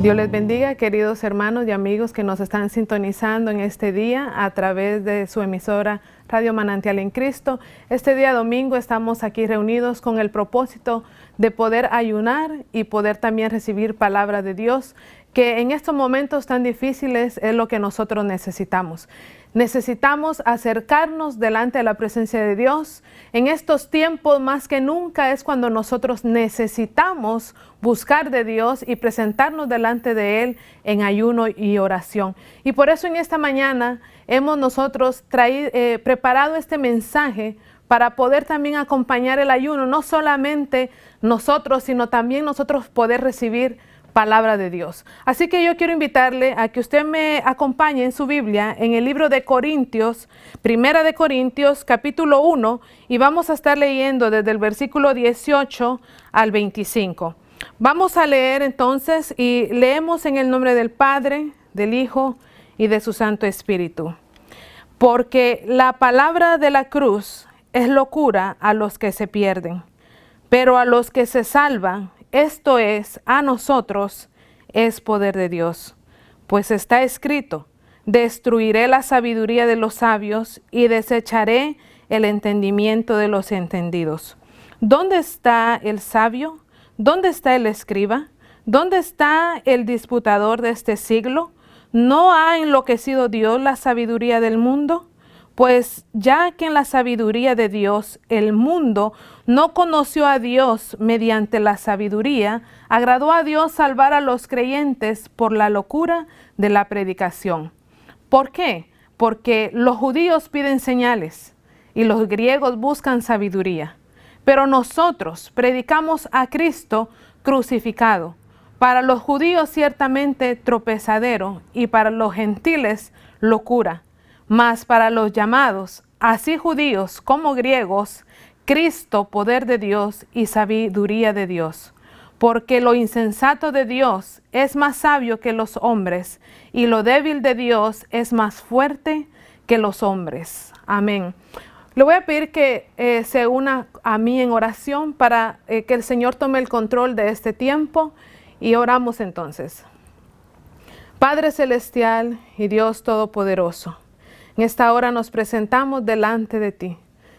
Dios les bendiga, queridos hermanos y amigos que nos están sintonizando en este día a través de su emisora Radio Manantial en Cristo. Este día domingo estamos aquí reunidos con el propósito de poder ayunar y poder también recibir palabra de Dios, que en estos momentos tan difíciles es lo que nosotros necesitamos. Necesitamos acercarnos delante de la presencia de Dios. En estos tiempos más que nunca es cuando nosotros necesitamos buscar de Dios y presentarnos delante de Él en ayuno y oración. Y por eso en esta mañana hemos nosotros preparado este mensaje para poder también acompañar el ayuno, no solamente nosotros, sino también nosotros poder recibir palabra de Dios. Así que yo quiero invitarle a que usted me acompañe en su Biblia, en el libro de Corintios, Primera de Corintios, capítulo 1, y vamos a estar leyendo desde el versículo 18 al 25. Vamos a leer entonces y leemos en el nombre del Padre, del Hijo y de su Santo Espíritu. Porque la palabra de la cruz es locura a los que se pierden, pero a los que se salvan, esto es, a nosotros, es poder de Dios. Pues está escrito, destruiré la sabiduría de los sabios y desecharé el entendimiento de los entendidos. ¿Dónde está el sabio? ¿Dónde está el escriba? ¿Dónde está el disputador de este siglo? ¿No ha enloquecido Dios la sabiduría del mundo? Pues ya que en la sabiduría de Dios el mundo no conoció a Dios mediante la sabiduría, agradó a Dios salvar a los creyentes por la locura de la predicación. ¿Por qué? Porque los judíos piden señales y los griegos buscan sabiduría. Pero nosotros predicamos a Cristo crucificado, para los judíos ciertamente tropezadero y para los gentiles locura. Mas para los llamados, así judíos como griegos, Cristo, poder de Dios y sabiduría de Dios. Porque lo insensato de Dios es más sabio que los hombres, y lo débil de Dios es más fuerte que los hombres. Amén. Le voy a pedir que se una a mí en oración para que el Señor tome el control de este tiempo, y oramos entonces. Padre Celestial y Dios Todopoderoso, en esta hora nos presentamos delante de ti,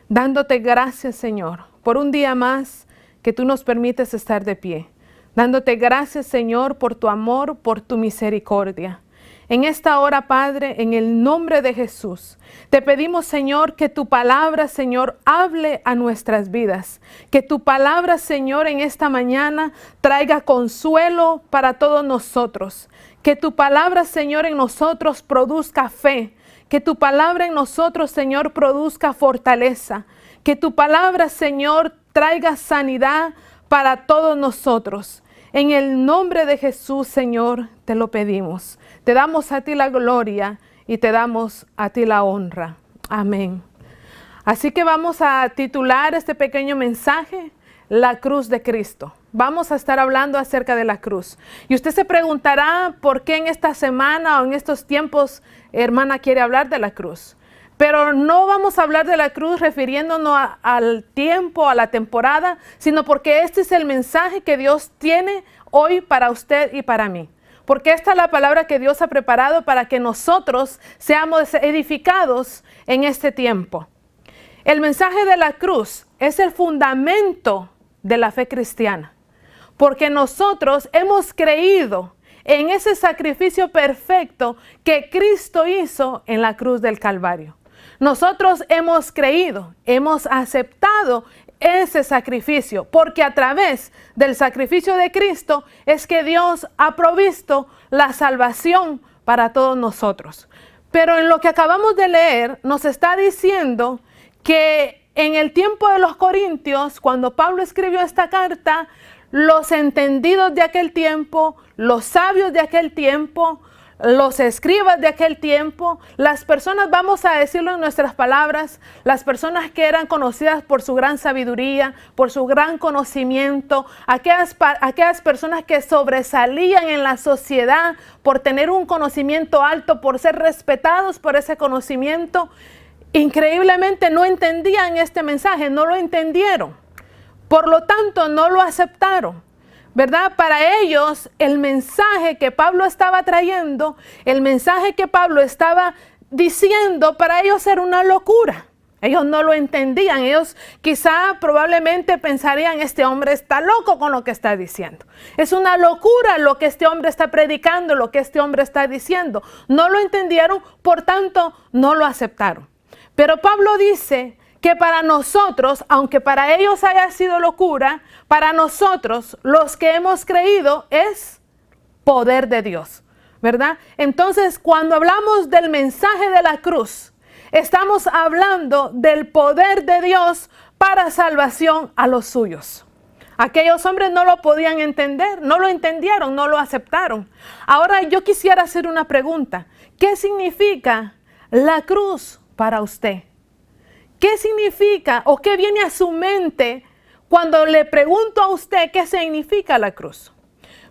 dándote gracias, Señor, por un día más que tú nos permites estar de pie. Dándote gracias, Señor, por tu amor, por tu misericordia. En esta hora, Padre, en el nombre de Jesús, te pedimos, Señor, que tu palabra, Señor, hable a nuestras vidas. Que tu palabra, Señor, en esta mañana traiga consuelo para todos nosotros. Que tu palabra, Señor, en nosotros produzca fe. Que tu palabra en nosotros, Señor, produzca fortaleza. Que tu palabra, Señor, traiga sanidad para todos nosotros. En el nombre de Jesús, Señor, te lo pedimos. Te damos a ti la gloria y te damos a ti la honra. Amén. Así que vamos a titular este pequeño mensaje, La cruz de Cristo. Vamos a estar hablando acerca de la cruz. Y usted se preguntará por qué en esta semana o en estos tiempos, hermana, quiere hablar de la cruz. Pero no vamos a hablar de la cruz refiriéndonos al tiempo, a la temporada, sino porque este es el mensaje que Dios tiene hoy para usted y para mí. Porque esta es la palabra que Dios ha preparado para que nosotros seamos edificados en este tiempo. El mensaje de la cruz es el fundamento de la fe cristiana. Porque nosotros hemos creído en ese sacrificio perfecto que Cristo hizo en la cruz del Calvario. Nosotros hemos creído, hemos aceptado ese sacrificio, porque a través del sacrificio de Cristo es que Dios ha provisto la salvación para todos nosotros. Pero en lo que acabamos de leer nos está diciendo que en el tiempo de los Corintios, cuando Pablo escribió esta carta, los entendidos de aquel tiempo, los sabios de aquel tiempo, los escribas de aquel tiempo, las personas, vamos a decirlo en nuestras palabras, las personas que eran conocidas por su gran sabiduría, por su gran conocimiento, aquellas personas que sobresalían en la sociedad por tener un conocimiento alto, por ser respetados por ese conocimiento, increíblemente no entendían este mensaje, no lo entendieron. Por lo tanto, no lo aceptaron. ¿verdad? Para ellos, el mensaje que Pablo estaba trayendo, el mensaje que Pablo estaba diciendo, para ellos era una locura. Ellos no lo entendían. Ellos quizá probablemente pensarían, este hombre está loco con lo que está diciendo. Es una locura lo que este hombre está predicando, lo que este hombre está diciendo. No lo entendieron, por tanto, no lo aceptaron. Pero Pablo dice que para nosotros, aunque para ellos haya sido locura, para nosotros, los que hemos creído, es poder de Dios, ¿verdad? Entonces, cuando hablamos del mensaje de la cruz, estamos hablando del poder de Dios para salvación a los suyos. Aquellos hombres no lo podían entender, no lo entendieron, no lo aceptaron. Ahora yo quisiera hacer una pregunta. ¿Qué significa la cruz para usted? ¿Qué significa o qué viene a su mente cuando le pregunto a usted qué significa la cruz?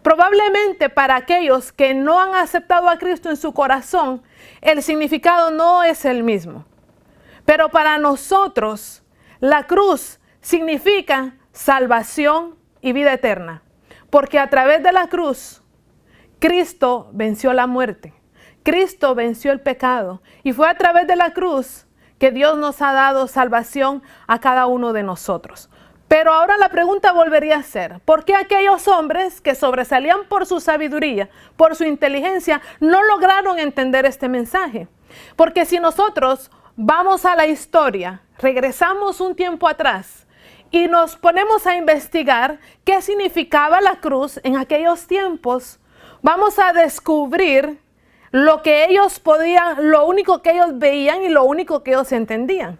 Probablemente para aquellos que no han aceptado a Cristo en su corazón, el significado no es el mismo. Pero para nosotros, la cruz significa salvación y vida eterna. Porque a través de la cruz, Cristo venció la muerte. Cristo venció el pecado. Y fue a través de la cruz que Dios nos ha dado salvación a cada uno de nosotros. Pero ahora la pregunta volvería a ser, ¿por qué aquellos hombres que sobresalían por su sabiduría, por su inteligencia, no lograron entender este mensaje? Porque si nosotros vamos a la historia, regresamos un tiempo atrás y nos ponemos a investigar qué significaba la cruz en aquellos tiempos, vamos a descubrir lo que ellos podían, lo único que ellos veían y lo único que ellos entendían.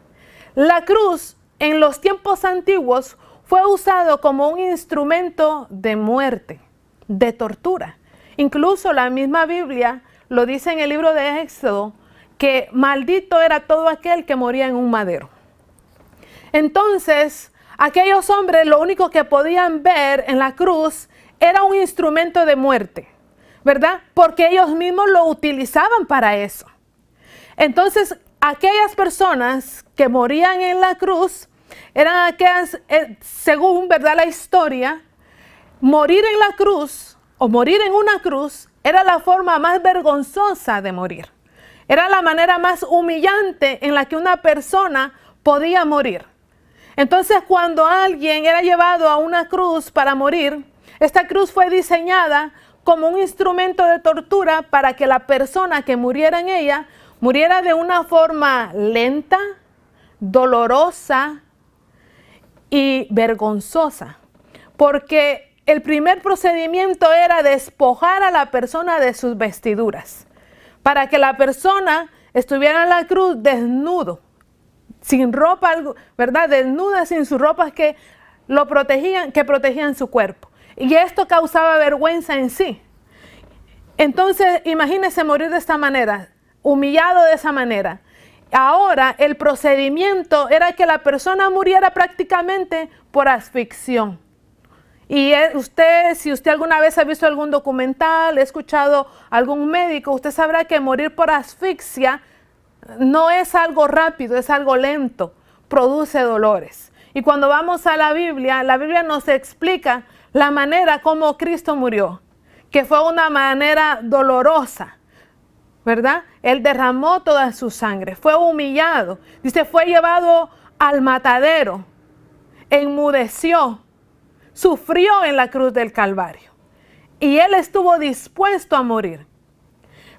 La cruz en los tiempos antiguos fue usado como un instrumento de muerte, de tortura. Incluso la misma Biblia lo dice en el libro de Éxodo, que maldito era todo aquel que moría en un madero. Entonces, aquellos hombres lo único que podían ver en la cruz era un instrumento de muerte, ¿verdad? Porque ellos mismos lo utilizaban para eso. Entonces, aquellas personas que morían en la cruz eran aquellas, según, ¿verdad?, la historia, morir en la cruz o morir en una cruz era la forma más vergonzosa de morir. Era la manera más humillante en la que una persona podía morir. Entonces, cuando alguien era llevado a una cruz para morir, esta cruz fue diseñada como un instrumento de tortura para que la persona que muriera en ella muriera de una forma lenta, dolorosa y vergonzosa. Porque el primer procedimiento era despojar a la persona de sus vestiduras, para que la persona estuviera en la cruz desnudo, sin ropa, ¿verdad? Desnuda, sin sus ropas que lo protegían, que protegían su cuerpo. Y esto causaba vergüenza en sí. Entonces, imagínese morir de esta manera, humillado de esa manera. Ahora, el procedimiento era que la persona muriera prácticamente por asfixión. Y si usted alguna vez ha visto algún documental, ha escuchado a algún médico, usted sabrá que morir por asfixia no es algo rápido, es algo lento, produce dolores. Y cuando vamos a la Biblia nos explica la manera como Cristo murió, que fue una manera dolorosa, ¿verdad? Él derramó toda su sangre, fue humillado, dice, fue llevado al matadero, enmudeció, sufrió en la cruz del Calvario y él estuvo dispuesto a morir.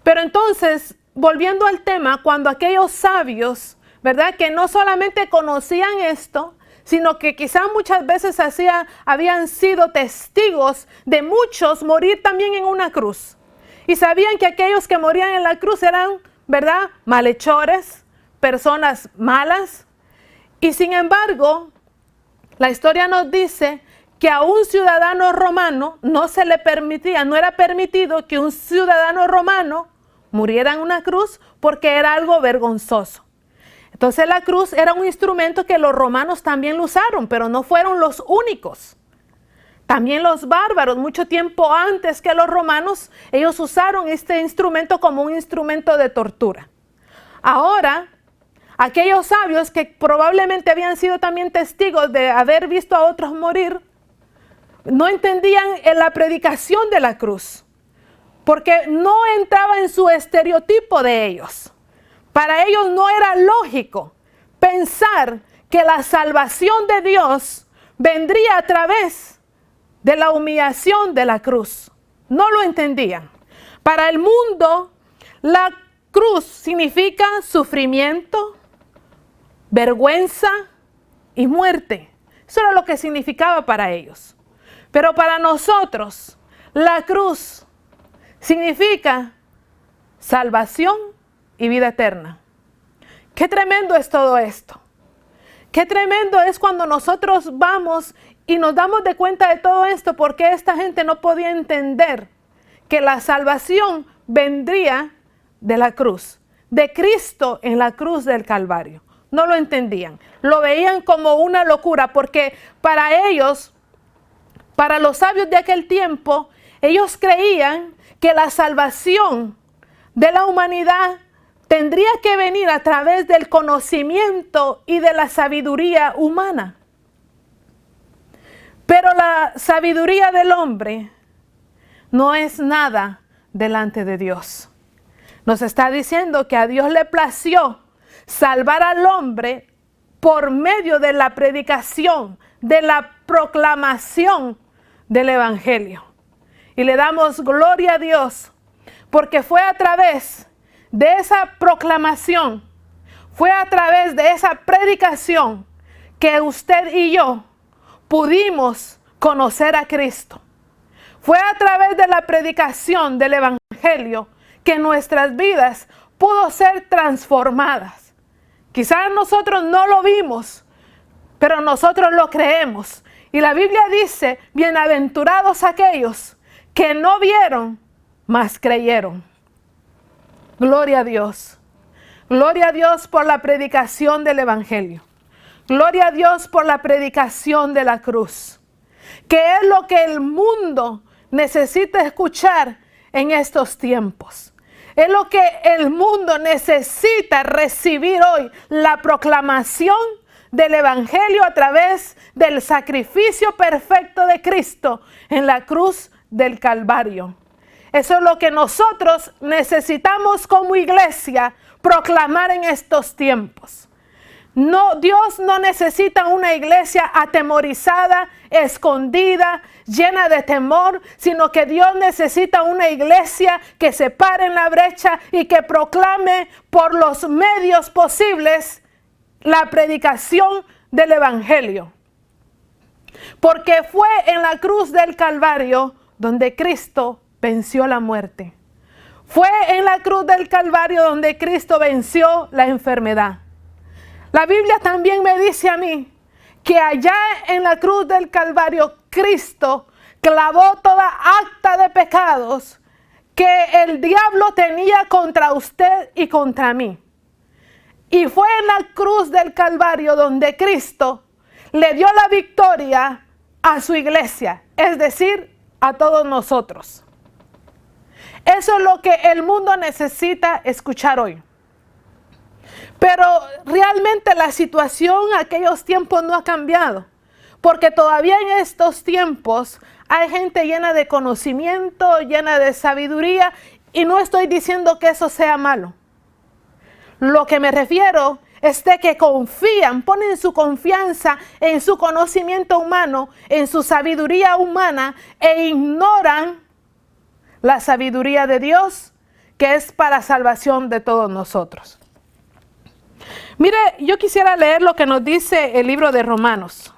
Pero entonces, volviendo al tema, cuando aquellos sabios, ¿verdad?, que no solamente conocían esto, sino que quizás muchas veces habían sido testigos de muchos morir también en una cruz. Y sabían que aquellos que morían en la cruz eran, ¿verdad?, malhechores, personas malas. Y sin embargo, la historia nos dice que a un ciudadano romano no se le permitía, no era permitido que un ciudadano romano muriera en una cruz porque era algo vergonzoso. Entonces la cruz era un instrumento que los romanos también lo usaron, pero no fueron los únicos. También los bárbaros, mucho tiempo antes que los romanos, ellos usaron este instrumento como un instrumento de tortura. Ahora, aquellos sabios que probablemente habían sido también testigos de haber visto a otros morir, no entendían la predicación de la cruz, porque no entraba en su estereotipo de ellos. Para ellos no era lógico pensar que la salvación de Dios vendría a través de la humillación de la cruz. No lo entendían. Para el mundo, la cruz significa sufrimiento, vergüenza y muerte. Eso era lo que significaba para ellos. Pero para nosotros, la cruz significa salvación y vida eterna. Qué tremendo es todo esto. Qué tremendo es cuando nosotros vamos y nos damos de cuenta de todo esto, porque esta gente no podía entender que la salvación vendría de la cruz, de Cristo en la cruz del Calvario. No lo entendían, lo veían como una locura, porque para ellos, para los sabios de aquel tiempo, ellos creían que la salvación de la humanidad tendría que venir a través del conocimiento y de la sabiduría humana. Pero la sabiduría del hombre no es nada delante de Dios. Nos está diciendo que a Dios le plació salvar al hombre por medio de la predicación, de la proclamación del Evangelio. Y le damos gloria a Dios, porque fue a través de esa proclamación, fue a través de esa predicación que usted y yo pudimos conocer a Cristo. Fue a través de la predicación del Evangelio que nuestras vidas pudo ser transformadas. Quizás nosotros no lo vimos, pero nosotros lo creemos. Y la Biblia dice, bienaventurados aquellos que no vieron, mas creyeron. Gloria a Dios. Gloria a Dios por la predicación del Evangelio. Gloria a Dios por la predicación de la cruz, que es lo que el mundo necesita escuchar en estos tiempos. Es lo que el mundo necesita recibir hoy, la proclamación del Evangelio a través del sacrificio perfecto de Cristo en la cruz del Calvario. Eso es lo que nosotros necesitamos como iglesia proclamar en estos tiempos. No, Dios no necesita una iglesia atemorizada, escondida, llena de temor, sino que Dios necesita una iglesia que se pare en la brecha y que proclame por los medios posibles la predicación del Evangelio. Porque fue en la cruz del Calvario donde Cristo venció la muerte. Fue en la cruz del Calvario donde Cristo venció la enfermedad. La Biblia también me dice a mí que allá en la cruz del Calvario Cristo clavó toda acta de pecados que el diablo tenía contra usted y contra mí. Y fue en la cruz del Calvario donde Cristo le dio la victoria a su iglesia, es decir, a todos nosotros. Eso es lo que el mundo necesita escuchar hoy. Pero realmente la situación en aquellos tiempos no ha cambiado, porque todavía en estos tiempos hay gente llena de conocimiento, llena de sabiduría, y no estoy diciendo que eso sea malo. Lo que me refiero es de que confían, ponen su confianza en su conocimiento humano, en su sabiduría humana, e ignoran la sabiduría de Dios, que es para salvación de todos nosotros. Mire, yo quisiera leer lo que nos dice el libro de Romanos.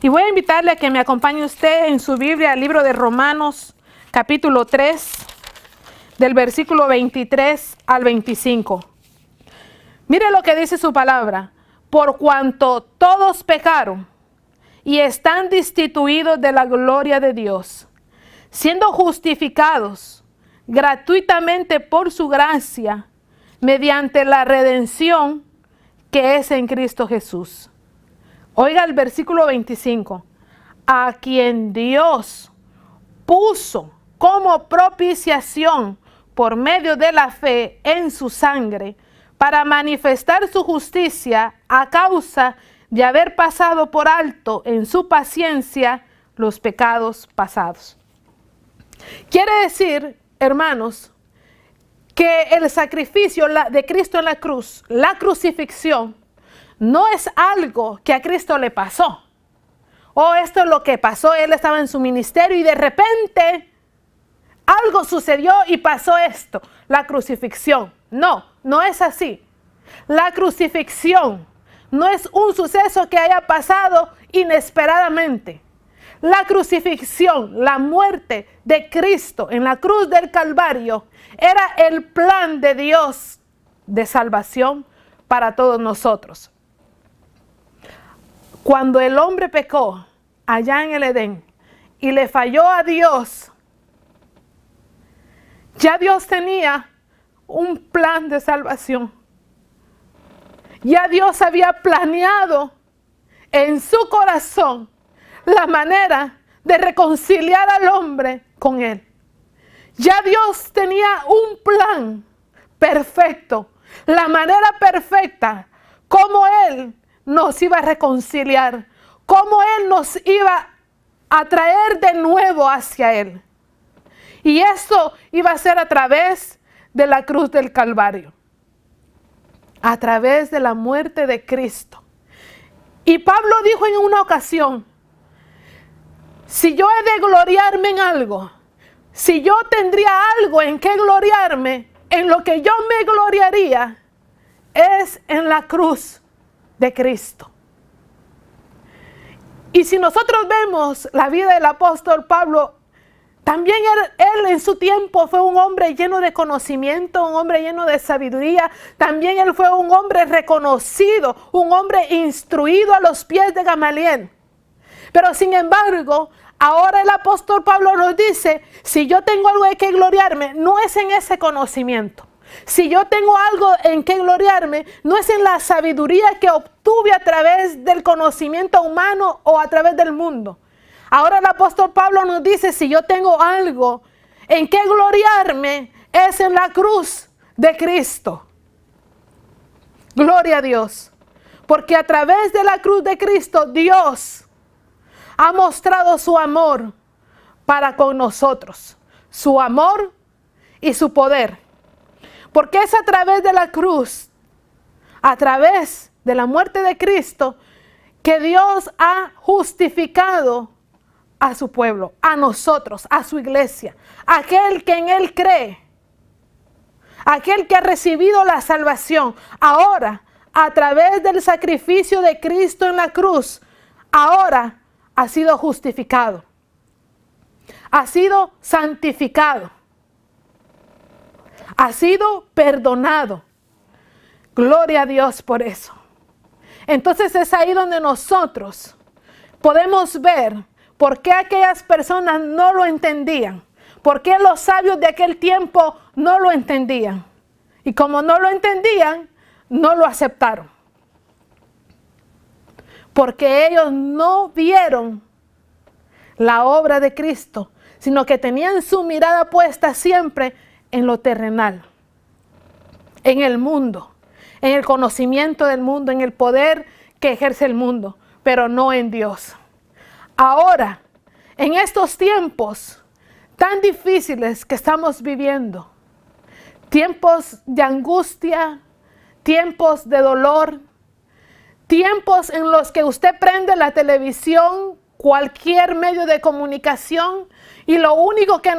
Y voy a invitarle a que me acompañe usted en su Biblia al libro de Romanos, capítulo 3, del versículo 23 al 25. Mire lo que dice su palabra. Por cuanto todos pecaron y están destituidos de la gloria de Dios, siendo justificados gratuitamente por su gracia, mediante la redención que es en Cristo Jesús. Oiga el versículo 25. A quien Dios puso como propiciación por medio de la fe en su sangre, para manifestar su justicia a causa de haber pasado por alto en su paciencia los pecados pasados. Quiere decir, hermanos, que el sacrificio de Cristo en la cruz, la crucifixión, no es algo que a Cristo le pasó. Oh, esto es lo que pasó, Él estaba en su ministerio y de repente algo sucedió y pasó esto, la crucifixión. No, no es así. La crucifixión no es un suceso que haya pasado inesperadamente. La crucifixión, la muerte de Cristo en la cruz del Calvario, era el plan de Dios de salvación para todos nosotros. Cuando el hombre pecó allá en el Edén y le falló a Dios, ya Dios tenía un plan de salvación. Ya Dios había planeado en su corazón la manera de reconciliar al hombre con Él. Ya Dios tenía un plan perfecto, la manera perfecta, como Él nos iba a reconciliar, cómo Él nos iba a traer de nuevo hacia Él. Y eso iba a ser a través de la cruz del Calvario, a través de la muerte de Cristo. Y Pablo dijo en una ocasión, si yo he de gloriarme en algo, si yo tendría algo en que gloriarme, en lo que yo me gloriaría, es en la cruz de Cristo. Y si nosotros vemos la vida del apóstol Pablo, también él en su tiempo fue un hombre lleno de conocimiento, un hombre lleno de sabiduría. También él fue un hombre reconocido, un hombre instruido a los pies de Gamaliel. Pero sin embargo, ahora el apóstol Pablo nos dice, si yo tengo algo de que gloriarme, no es en ese conocimiento. Si yo tengo algo en que gloriarme, no es en la sabiduría que obtuve a través del conocimiento humano o a través del mundo. Ahora el apóstol Pablo nos dice, si yo tengo algo en que gloriarme, es en la cruz de Cristo. Gloria a Dios. Porque a través de la cruz de Cristo, Dios ha mostrado su amor para con nosotros. Su amor y su poder. Porque es a través de la cruz, a través de la muerte de Cristo, que Dios ha justificado a su pueblo, a nosotros, a su iglesia, aquel que en Él cree, aquel que ha recibido la salvación. Ahora, a través del sacrificio de Cristo en la cruz, ahora ha sido justificado, ha sido santificado, ha sido perdonado. Gloria a Dios por eso. Entonces es ahí donde nosotros podemos ver por qué aquellas personas no lo entendían, por qué los sabios de aquel tiempo no lo entendían. Y como no lo entendían, no lo aceptaron. Porque ellos no vieron la obra de Cristo, sino que tenían su mirada puesta siempre en lo terrenal, en el mundo, en el conocimiento del mundo, en el poder que ejerce el mundo, pero no en Dios. Ahora, en estos tiempos tan difíciles que estamos viviendo, tiempos de angustia, tiempos de dolor, tiempos en los que usted prende la televisión, cualquier medio de comunicación, y lo único que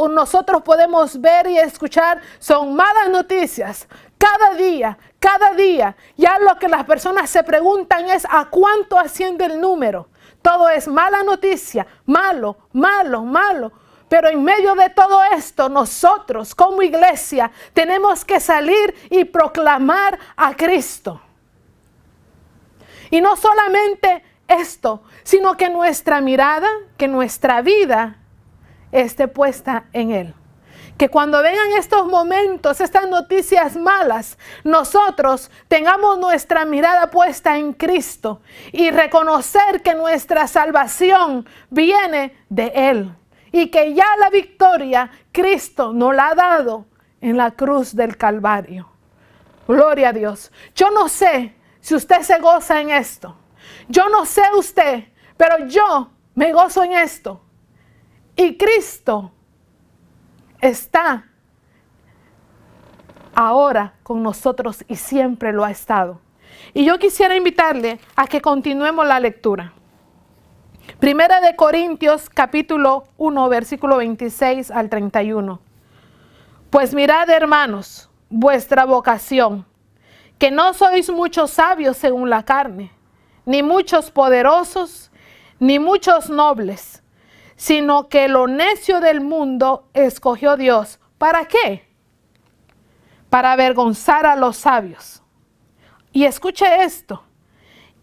nosotros podemos ver y escuchar son malas noticias. Cada día, ya lo que las personas se preguntan es ¿a cuánto asciende el número? Todo es mala noticia, malo, malo, malo. Pero en medio de todo esto, nosotros como iglesia tenemos que salir y proclamar a Cristo. Y no solamente esto, sino que nuestra mirada, que nuestra vida esté puesta en Él. Que cuando vengan estos momentos, estas noticias malas, nosotros tengamos nuestra mirada puesta en Cristo y reconocer que nuestra salvación viene de Él. Y que ya la victoria Cristo nos la ha dado en la cruz del Calvario. Gloria a Dios. Yo no sé si usted se goza en esto. Yo no sé usted, pero yo me gozo en esto. Y Cristo está ahora con nosotros y siempre lo ha estado. Y yo quisiera invitarle a que continuemos la lectura. Primera de Corintios, capítulo 1, versículo 26 al 31. Pues mirad, hermanos, vuestra vocación, que no sois muchos sabios según la carne, ni muchos poderosos, ni muchos nobles, sino que lo necio del mundo escogió Dios. ¿Para qué? Para avergonzar a los sabios. Y escuche esto.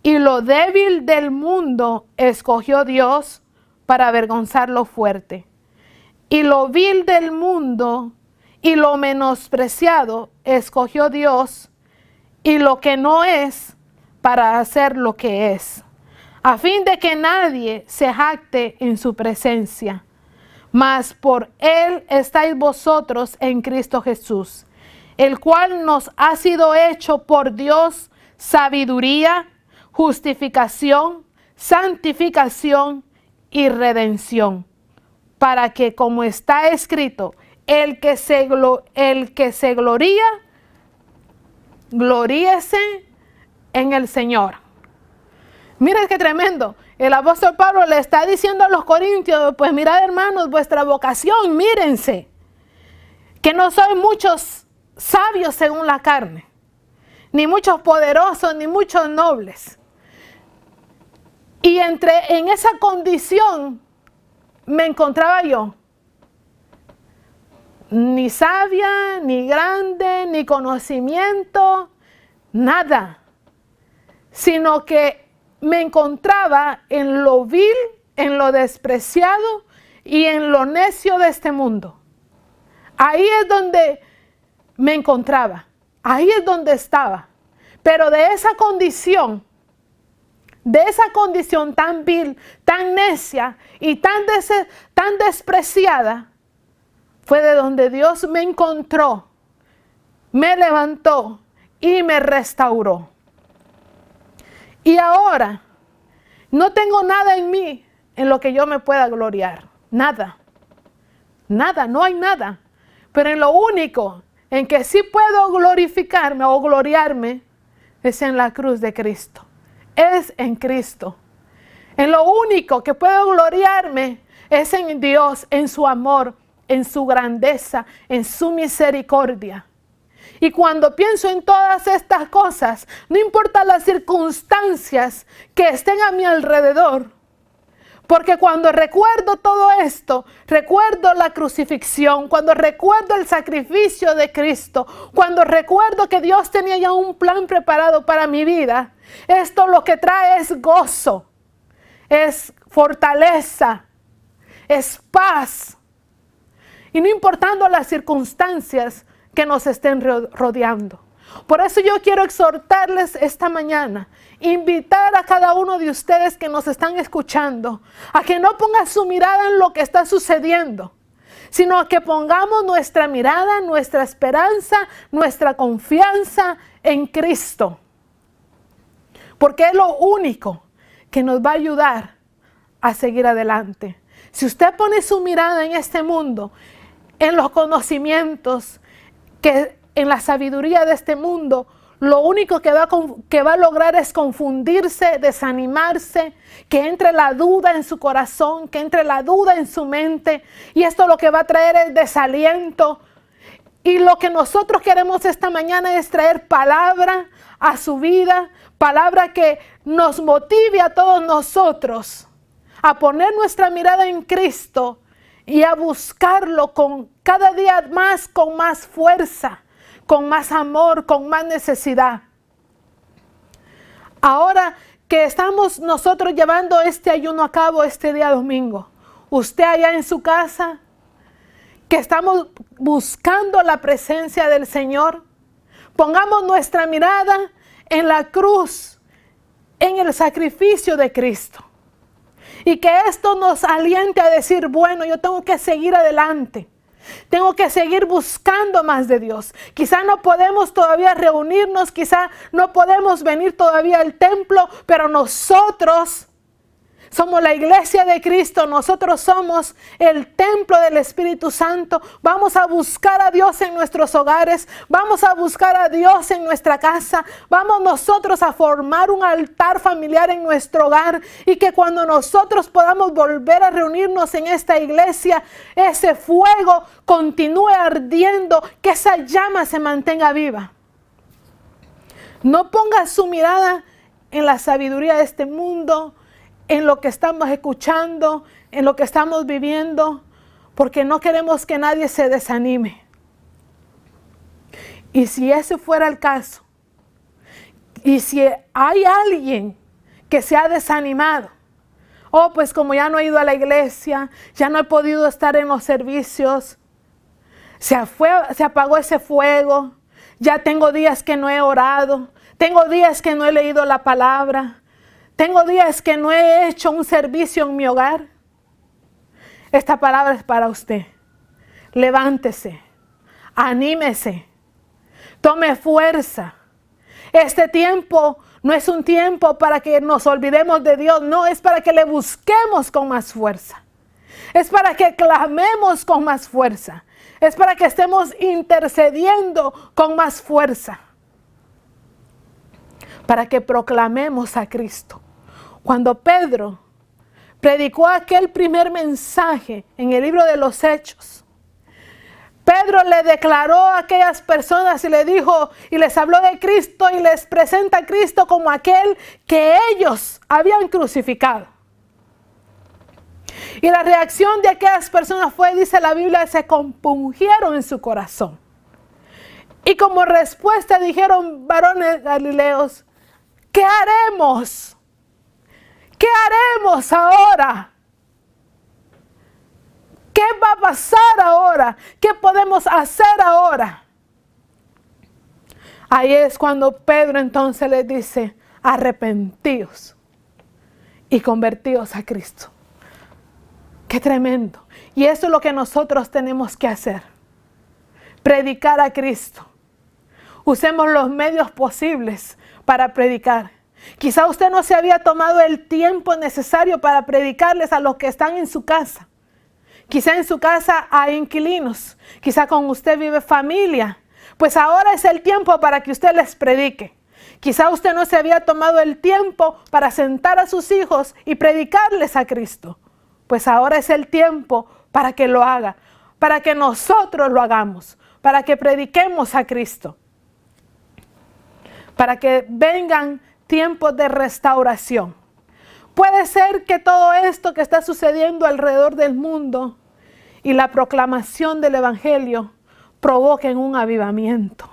Y lo débil del mundo escogió Dios para avergonzar lo fuerte. Y lo vil del mundo y lo menospreciado escogió Dios, y lo que no es, para hacer lo que es, a fin de que nadie se jacte en su presencia. Mas por Él estáis vosotros en Cristo Jesús, el cual nos ha sido hecho por Dios sabiduría, justificación, santificación y redención, para que, como está escrito, el que se gloría, gloríese en el Señor. Miren qué tremendo. El apóstol Pablo le está diciendo a los corintios, pues mirad, hermanos, vuestra vocación, mírense, que no sois muchos sabios según la carne, ni muchos poderosos, ni muchos nobles. Y en esa condición me encontraba yo. Ni sabia, ni grande, ni conocimiento, nada. Sino que me encontraba en lo vil, en lo despreciado y en lo necio de este mundo. Ahí es donde me encontraba. Ahí es donde estaba. Pero de esa condición tan vil, tan necia y tan despreciada, fue de donde Dios me encontró, me levantó y me restauró. Y ahora no tengo nada en mí en lo que yo me pueda gloriar. Nada. Nada, no hay nada. Pero en lo único en que sí puedo glorificarme o gloriarme es en la cruz de Cristo. Es en Cristo. En lo único que puedo gloriarme es en Dios, en su amor, en su grandeza, en su misericordia. Y cuando pienso en todas estas cosas, no importa las circunstancias que estén a mi alrededor, porque cuando recuerdo todo esto, recuerdo la crucifixión, cuando recuerdo el sacrificio de Cristo, cuando recuerdo que Dios tenía ya un plan preparado para mi vida, esto lo que trae es gozo, es fortaleza, es paz. Y no importando las circunstancias que nos estén rodeando. Por eso yo quiero exhortarles esta mañana, invitar a cada uno de ustedes que nos están escuchando, a que no pongan su mirada en lo que está sucediendo, sino a que pongamos nuestra mirada, nuestra esperanza, nuestra confianza en Cristo. Porque es lo único que nos va a ayudar a seguir adelante. Si usted pone su mirada en este mundo, en los conocimientos, en la sabiduría de este mundo, lo único que va a lograr es confundirse, desanimarse, que entre la duda en su corazón, que entre la duda en su mente, y esto lo que va a traer es desaliento. Y lo que nosotros queremos esta mañana es traer palabra a su vida, palabra que nos motive a todos nosotros a poner nuestra mirada en Cristo y a buscarlo cada día más, con más fuerza, con más amor, con más necesidad. Ahora que estamos nosotros llevando este ayuno a cabo este día domingo, usted allá en su casa, que estamos buscando la presencia del Señor, pongamos nuestra mirada en la cruz, en el sacrificio de Cristo. Y que esto nos aliente a decir, bueno, yo tengo que seguir adelante. Tengo que seguir buscando más de Dios. Quizá no podemos todavía reunirnos, quizá no podemos venir todavía al templo, pero nosotros somos la iglesia de Cristo, nosotros somos el templo del Espíritu Santo. Vamos a buscar a Dios en nuestros hogares, vamos a buscar a Dios en nuestra casa, vamos nosotros a formar un altar familiar en nuestro hogar y que cuando nosotros podamos volver a reunirnos en esta iglesia, ese fuego continúe ardiendo, que esa llama se mantenga viva. No ponga su mirada en la sabiduría de este mundo, en lo que estamos escuchando, en lo que estamos viviendo, porque no queremos que nadie se desanime. Y si ese fuera el caso, y si hay alguien que se ha desanimado, pues como ya no he ido a la iglesia, ya no he podido estar en los servicios, se apagó ese fuego, ya tengo días que no he orado, tengo días que no he leído la palabra, tengo días que no he hecho un servicio en mi hogar. Esta palabra es para usted. Levántese, anímese, tome fuerza. Este tiempo no es un tiempo para que nos olvidemos de Dios, no, es para que le busquemos con más fuerza. Es para que clamemos con más fuerza. Es para que estemos intercediendo con más fuerza. Para que proclamemos a Cristo. Cuando Pedro predicó aquel primer mensaje en el libro de los Hechos, Pedro le declaró a aquellas personas y le dijo y les habló de Cristo y les presenta a Cristo como aquel que ellos habían crucificado. Y la reacción de aquellas personas fue, dice la Biblia, se compungieron en su corazón. Y como respuesta dijeron: varones galileos, ¿qué haremos? ¿Qué haremos ahora? ¿Qué va a pasar ahora? ¿Qué podemos hacer ahora? Ahí es cuando Pedro entonces les dice: arrepentíos y convertíos a Cristo. ¡Qué tremendo! Y eso es lo que nosotros tenemos que hacer. Predicar a Cristo. Usemos los medios posibles para predicar. Quizá usted no se había tomado el tiempo necesario para predicarles a los que están en su casa. Quizá en su casa hay inquilinos. Quizá con usted vive familia. Pues ahora es el tiempo para que usted les predique. Quizá usted no se había tomado el tiempo para sentar a sus hijos y predicarles a Cristo. Pues ahora es el tiempo para que lo haga. Para que nosotros lo hagamos. Para que prediquemos a Cristo. Para que vengan tiempos de restauración. Puede ser que todo esto que está sucediendo alrededor del mundo y la proclamación del Evangelio provoquen un avivamiento.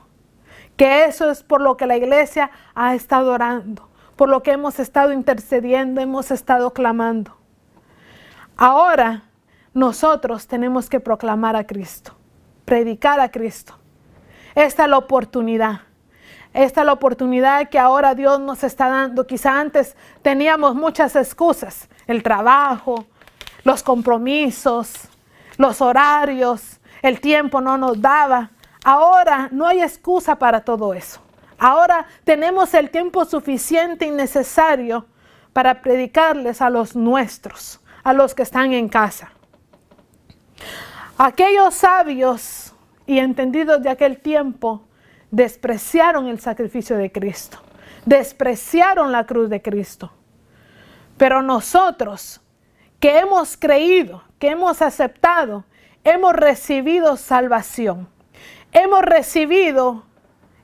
Que eso es por lo que la iglesia ha estado orando, por lo que hemos estado intercediendo, hemos estado clamando. Ahora nosotros tenemos que proclamar a Cristo, predicar a Cristo. Esta es la oportunidad. Esta es la oportunidad que ahora Dios nos está dando. Quizá antes teníamos muchas excusas. El trabajo, los compromisos, los horarios, el tiempo no nos daba. Ahora no hay excusa para todo eso. Ahora tenemos el tiempo suficiente y necesario para predicarles a los nuestros, a los que están en casa. Aquellos sabios y entendidos de aquel tiempo despreciaron el sacrificio de Cristo, despreciaron la cruz de Cristo. Pero nosotros que hemos creído, que hemos aceptado, hemos recibido salvación, hemos recibido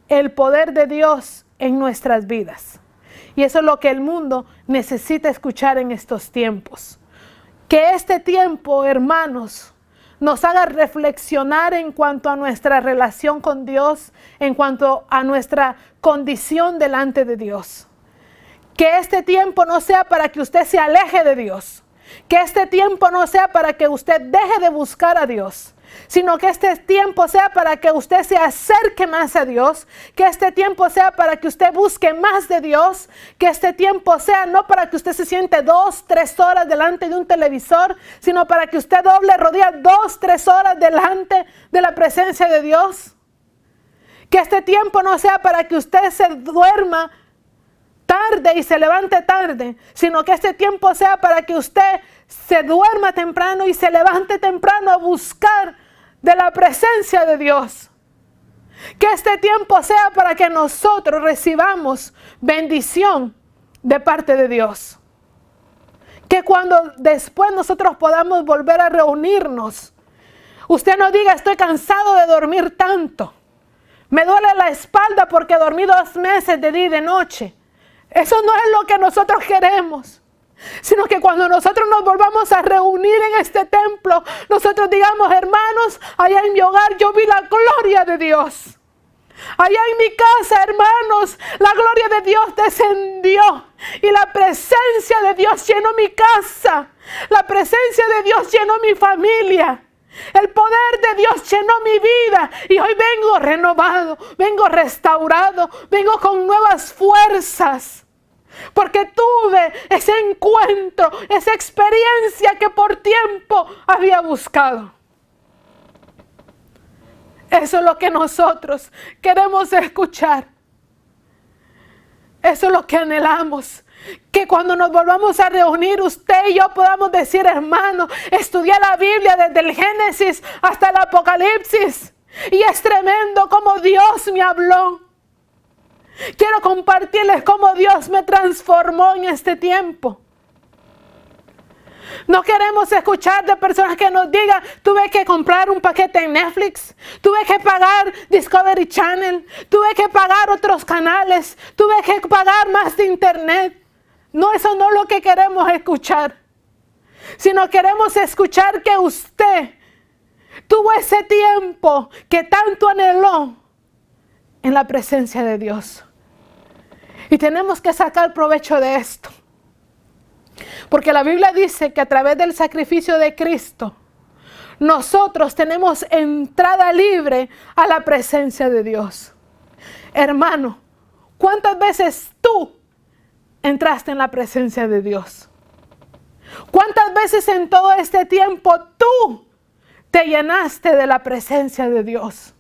el poder de Dios en nuestras vidas. Y eso es lo que el mundo necesita escuchar en estos tiempos. Que este tiempo, hermanos, nos haga reflexionar en cuanto a nuestra relación con Dios, en cuanto a nuestra condición delante de Dios. Que este tiempo no sea para que usted se aleje de Dios. Que este tiempo no sea para que usted deje de buscar a Dios. sino que este tiempo sea para que usted se acerque más a Dios, que este tiempo sea para que usted busque más de Dios, que este tiempo sea no para que usted se siente 2, 3 horas delante de un televisor, sino para que usted doble rodillas 2, 3 horas delante de la presencia de Dios. Que este tiempo no sea para que usted se duerma tarde y se levante tarde, sino que este tiempo sea para que usted se duerma temprano y se levante temprano a buscar de la presencia de Dios. Que este tiempo sea para que nosotros recibamos bendición de parte de Dios. Que cuando después nosotros podamos volver a reunirnos, usted no diga: estoy cansado de dormir tanto, me duele la espalda porque dormí 2 meses de día y de noche. Eso no es lo que nosotros queremos, sino que cuando nosotros nos volvamos a reunir en este templo, nosotros digamos: hermanos, allá en mi hogar yo vi la gloria de Dios. Allá en mi casa, hermanos, la gloria de Dios descendió y la presencia de Dios llenó mi casa. La presencia de Dios llenó mi familia. El poder de Dios llenó mi vida y hoy vengo renovado, vengo restaurado, vengo con nuevas fuerzas. Porque tuve ese encuentro, esa experiencia que por tiempo había buscado. Eso es lo que nosotros queremos escuchar. Eso es lo que anhelamos. Que cuando nos volvamos a reunir, usted y yo podamos decir: hermano, estudié la Biblia desde el Génesis hasta el Apocalipsis. Y es tremendo cómo Dios me habló. Quiero compartirles cómo Dios me transformó en este tiempo. No queremos escuchar de personas que nos digan: tuve que comprar un paquete en Netflix, tuve que pagar Discovery Channel, tuve que pagar otros canales, tuve que pagar más de internet. No, eso no es lo que queremos escuchar, sino queremos escuchar que usted tuvo ese tiempo que tanto anheló en la presencia de Dios. Y tenemos que sacar provecho de esto. Porque la Biblia dice que a través del sacrificio de Cristo, nosotros tenemos entrada libre a la presencia de Dios. Hermano, ¿cuántas veces tú entraste en la presencia de Dios? ¿Cuántas veces en todo este tiempo tú te llenaste de la presencia de Dios?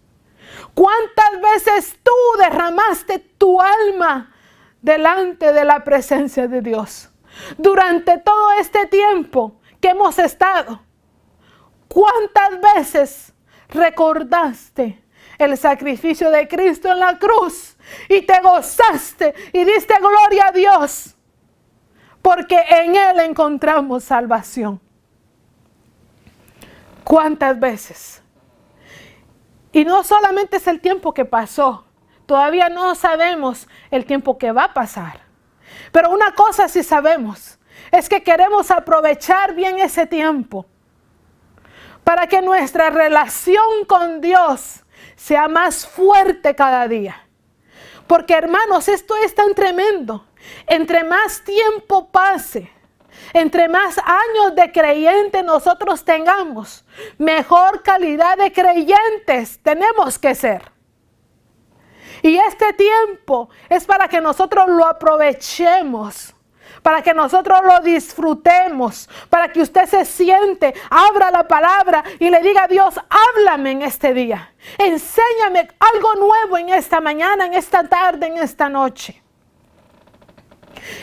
¿Cuántas veces tú derramaste tu alma delante de la presencia de Dios? Durante todo este tiempo que hemos estado, ¿cuántas veces recordaste el sacrificio de Cristo en la cruz y te gozaste y diste gloria a Dios? Porque en Él encontramos salvación. ¿Cuántas veces? Y no solamente es el tiempo que pasó, todavía no sabemos el tiempo que va a pasar. Pero una cosa sí sabemos, es que queremos aprovechar bien ese tiempo para que nuestra relación con Dios sea más fuerte cada día. Porque, hermanos, esto es tan tremendo. Entre más tiempo pase, entre más años de creyente nosotros tengamos, mejor calidad de creyentes tenemos que ser. Y este tiempo es para que nosotros lo aprovechemos, para que nosotros lo disfrutemos, para que usted se siente, abra la palabra y le diga a Dios: háblame en este día, enséñame algo nuevo en esta mañana, en esta tarde, en esta noche.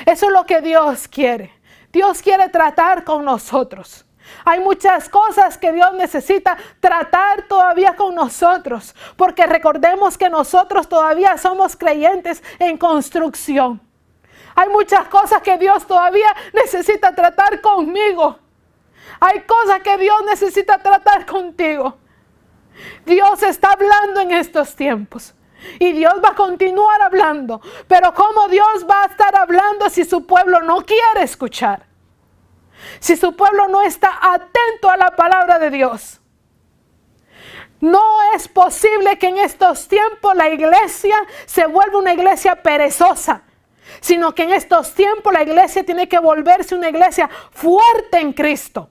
Eso es lo que Dios quiere. Dios quiere tratar con nosotros. Hay muchas cosas que Dios necesita tratar todavía con nosotros, porque recordemos que nosotros todavía somos creyentes en construcción. Hay muchas cosas que Dios todavía necesita tratar conmigo. Hay cosas que Dios necesita tratar contigo. Dios está hablando en estos tiempos. Y Dios va a continuar hablando. Pero ¿cómo Dios va a estar hablando si su pueblo no quiere escuchar? Si su pueblo no está atento a la palabra de Dios. No es posible que en estos tiempos la iglesia se vuelva una iglesia perezosa, sino que en estos tiempos la iglesia tiene que volverse una iglesia fuerte en Cristo.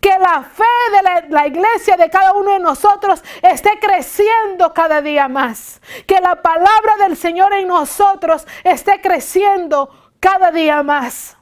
Que la fe de la iglesia, de cada uno de nosotros, esté creciendo cada día más. Que la palabra del Señor en nosotros esté creciendo cada día más.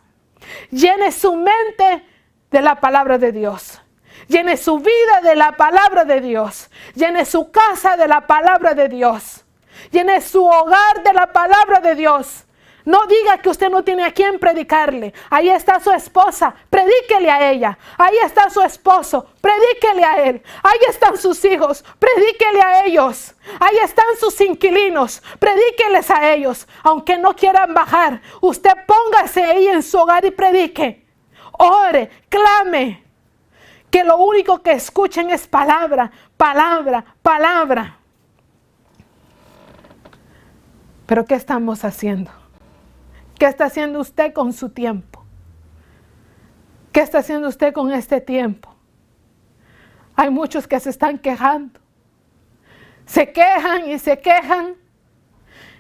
Llene su mente de la palabra de Dios. Llene su vida de la palabra de Dios. Llene su casa de la palabra de Dios. Llene su hogar de la palabra de Dios. No diga que usted no tiene a quién predicarle. Ahí está su esposa, predíquele a ella. Ahí está su esposo, predíquele a él. Ahí están sus hijos, predíquele a ellos. Ahí están sus inquilinos, predíqueles a ellos. Aunque no quieran bajar, usted póngase ahí en su hogar y predique. Ore, clame. Que lo único que escuchen es palabra, palabra, palabra. Pero ¿qué estamos haciendo? ¿Qué está haciendo usted con su tiempo? ¿Qué está haciendo usted con este tiempo? Hay muchos que se están quejando. Se quejan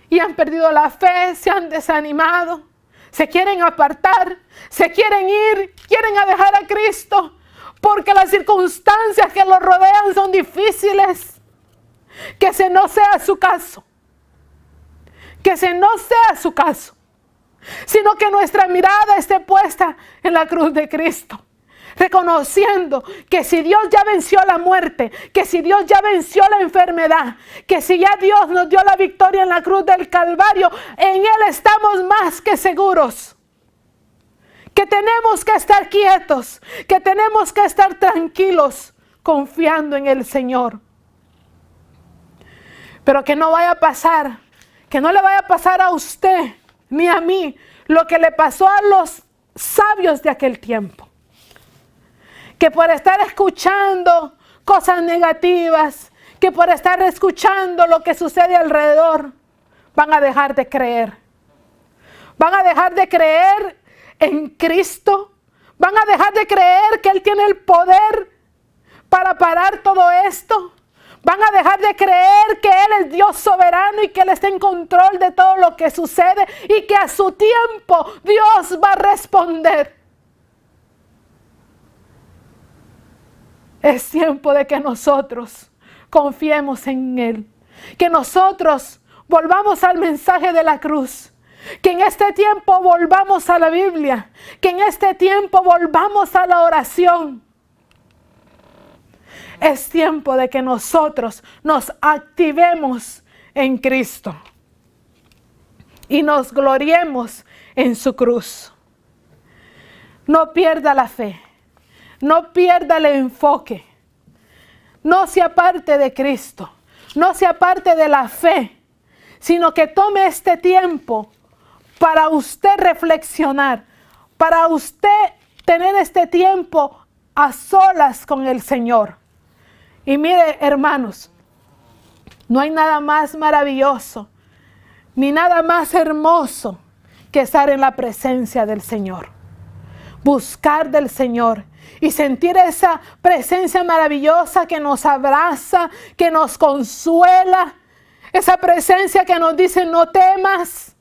y han perdido la fe, se han desanimado, se quieren apartar, se quieren ir, quieren dejar a Cristo porque las circunstancias que los rodean son difíciles. Que ese no sea su caso. Que ese no sea su caso. Sino que nuestra mirada esté puesta en la cruz de Cristo, reconociendo que si Dios ya venció la muerte, que si Dios ya venció la enfermedad, que si ya Dios nos dio la victoria en la cruz del Calvario, en Él estamos más que seguros. Que tenemos que estar quietos, que tenemos que estar tranquilos, confiando en el Señor. Pero que no vaya a pasar, que no le vaya a pasar a usted ni a mí lo que le pasó a los sabios de aquel tiempo. Que por estar escuchando cosas negativas, que por estar escuchando lo que sucede alrededor, van a dejar de creer. Van a dejar de creer en Cristo. Van a dejar de creer que Él tiene el poder para parar todo esto. Van a dejar de creer que Él es Dios soberano y que Él está en control de todo lo que sucede y que a su tiempo Dios va a responder. Es tiempo de que nosotros confiemos en Él. Que nosotros volvamos al mensaje de la cruz. Que en este tiempo volvamos a la Biblia. Que en este tiempo volvamos a la oración. Es tiempo de que nosotros nos activemos en Cristo y nos gloriemos en su cruz. No pierda la fe, no pierda el enfoque, no se aparte de Cristo, no se aparte de la fe, sino que tome este tiempo para usted reflexionar, para usted tener este tiempo a solas con el Señor. Y mire, hermanos, no hay nada más maravilloso, ni nada más hermoso que estar en la presencia del Señor. Buscar del Señor y sentir esa presencia maravillosa que nos abraza, que nos consuela. Esa presencia que nos dice no temas.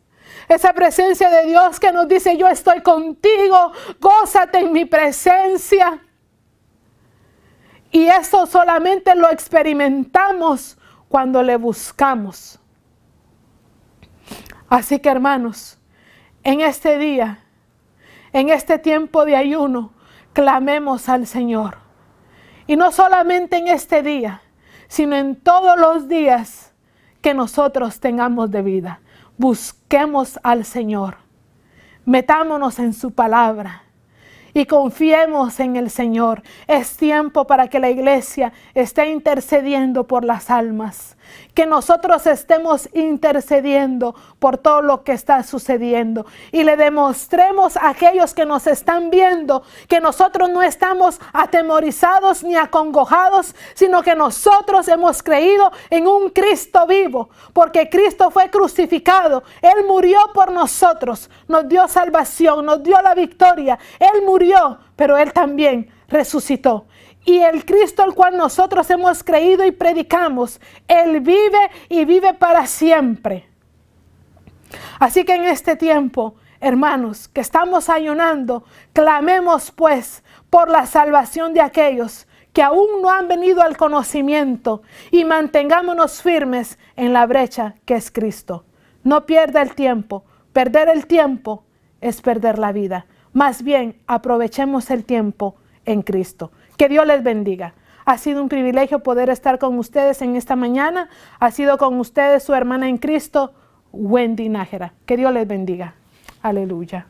Esa presencia de Dios que nos dice yo estoy contigo, gózate en mi presencia. Y eso solamente lo experimentamos cuando le buscamos. Así que hermanos, en este día, en este tiempo de ayuno, clamemos al Señor. Y no solamente en este día, sino en todos los días que nosotros tengamos de vida. Busquemos al Señor. Metámonos en su palabra. Y confiemos en el Señor. Es tiempo para que la iglesia esté intercediendo por las almas. Que nosotros estemos intercediendo por todo lo que está sucediendo. Y le demostremos a aquellos que nos están viendo que nosotros no estamos atemorizados ni acongojados, sino que nosotros hemos creído en un Cristo vivo. Porque Cristo fue crucificado. Él murió por nosotros. Nos dio salvación, nos dio la victoria. Él murió, pero Él también resucitó. Y el Cristo al cual nosotros hemos creído y predicamos, Él vive y vive para siempre. Así que en este tiempo hermanos, que estamos ayunando, clamemos pues por la salvación de aquellos que aún no han venido al conocimiento y mantengámonos firmes en la brecha que es Cristo. No pierda el tiempo. Perder el tiempo es perder la vida. Más bien, aprovechemos el tiempo en Cristo. Que Dios les bendiga. Ha sido un privilegio poder estar con ustedes en esta mañana. Ha sido con ustedes su hermana en Cristo, Wendy Nájera. Que Dios les bendiga. Aleluya.